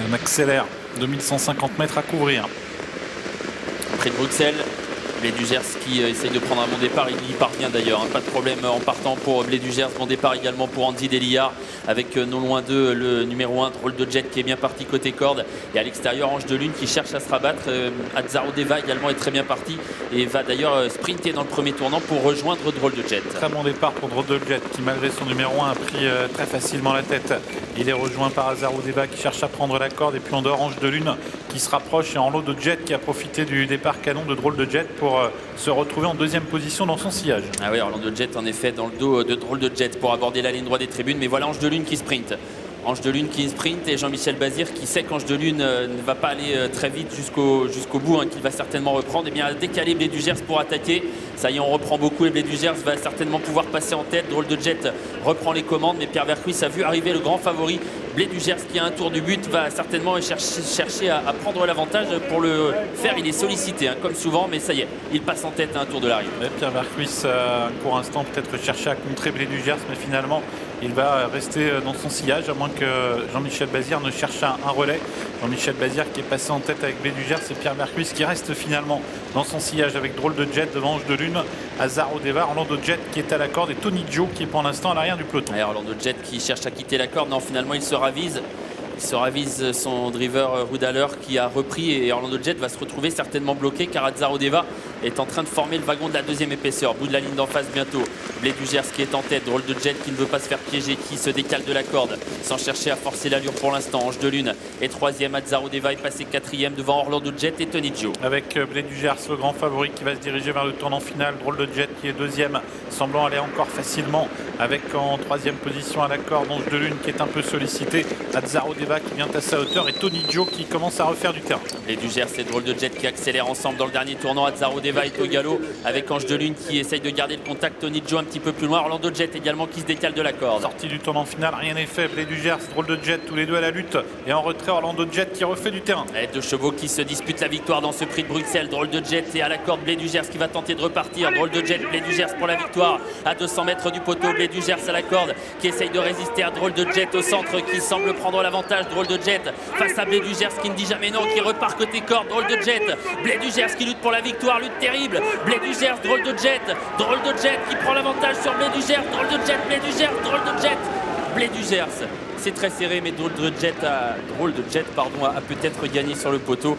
On accélère, 2150 mètres à couvrir. Près de Bruxelles, Blé du Gers qui essaye de prendre un bon départ, il y parvient d'ailleurs, pas de problème en partant pour Blé du Gers. Bon départ également pour Andy Delia avec non loin d'eux le numéro 1 Drôle de Jet qui est bien parti côté corde, et à l'extérieur Ange de Lune qui cherche à se rabattre. Azzaro Deva également est très bien parti et va d'ailleurs sprinter dans le premier tournant pour rejoindre Drôle de Jet. Très bon départ pour Drôle de Jet qui, malgré son numéro 1, a pris très facilement la tête. Il est rejoint par Azzaro Deva qui cherche à prendre la corde, et puis en dehors Ange de Lune qui se rapproche, et en lot de Jet qui a profité du départ canon de Drôle de Jet pour se retrouver en deuxième position dans son sillage. Ah oui, Orlando Jet en effet dans le dos de Drôle de Jet pour aborder la ligne droite des tribunes, mais voilà Ange de Lune qui sprint. Ange de Lune qui sprint, et Jean-Michel Bazir qui sait qu'Ange de Lune ne va pas aller très vite jusqu'au bout, qu'il va certainement reprendre, et bien décaler Blé du Gers pour attaquer. Ça y est, on reprend beaucoup et Blé du Gers va certainement pouvoir passer en tête. Drôle de Jet reprend les commandes, mais Pierre Vercuis a vu arriver le grand favori Blé du Gers qui a un tour du but, va certainement chercher à prendre l'avantage. Pour le faire, il est sollicité comme souvent, mais ça y est, il passe en tête à un tour de l'arrivée. Pierre Vercuis pour l'instant peut-être chercher à contrer Blé du Gers, mais finalement il va rester dans son sillage, à moins que Jean-Michel Bazir ne cherche un relais. Jean-Michel Bazir qui est passé en tête avec Blé du Gers, et Pierre Vercuis qui reste finalement dans son sillage avec Drôle de Jet devant Ange de Lune, Azzaro Deva, Orlando Jet qui est à la corde, et Tony Joe qui est pour l'instant à l'arrière du peloton. Et Orlando Jet qui cherche à quitter la corde, non, finalement il se ravise. Il se ravise son driver Rudaler qui a repris, et Orlando Jet va se retrouver certainement bloqué car Azzaro Deva est en train de former le wagon de la deuxième épaisseur. Bout de la ligne d'en face bientôt. Blé du Gers qui est en tête. Drôle de Jet qui ne veut pas se faire piéger, qui se décale de la corde sans chercher à forcer l'allure pour l'instant. Ange de Lune est troisième. Azzaro Deva est passé quatrième devant Orlando Jet et Tony Joe. Avec Blé du Gers, le grand favori, qui va se diriger vers le tournant final. Drôle de Jet qui est deuxième, semblant aller encore facilement, avec en troisième position à la corde Ange de Lune qui est un peu sollicité. Azzaro Deva qui vient à sa hauteur, et Tony Joe qui commence à refaire du terrain. Blé du Gers et Drôle de Jet qui accélèrent ensemble dans le dernier tournant. Azzaro Deva est au galop avec Ange de Lune qui essaye de garder le contact. Tony Joe un petit peu plus loin. Orlando Jet également qui se décale de la corde. Sortie du tournant final, rien n'est fait. Blé du Gers, Drôle de Jet, tous les deux à la lutte, et en retrait Orlando Jet qui refait du terrain. Et deux chevaux qui se disputent la victoire dans ce prix de Bruxelles. Drôle de Jet et à la corde Blé du Gers qui va tenter de repartir. Drôle de Jet, Blé du Gers pour la victoire à 200 mètres du poteau. Blé du Gers à la corde qui essaye de résister à Drôle de Jet au centre qui semble prendre l'avantage. Drôle de Jet face à Blé du Gers qui ne dit jamais non, qui repart côté corde. Drôle de Jet, Blé du Gers qui lutte pour la victoire, lutte terrible. Blé du Gers, Drôle de Jet qui prend l'avantage sur Blé du Gers. Drôle de Jet, Blé du Gers, Drôle de Jet, Blé du Gers. C'est très serré, mais Drôle de Jet a peut-être gagné sur le poteau.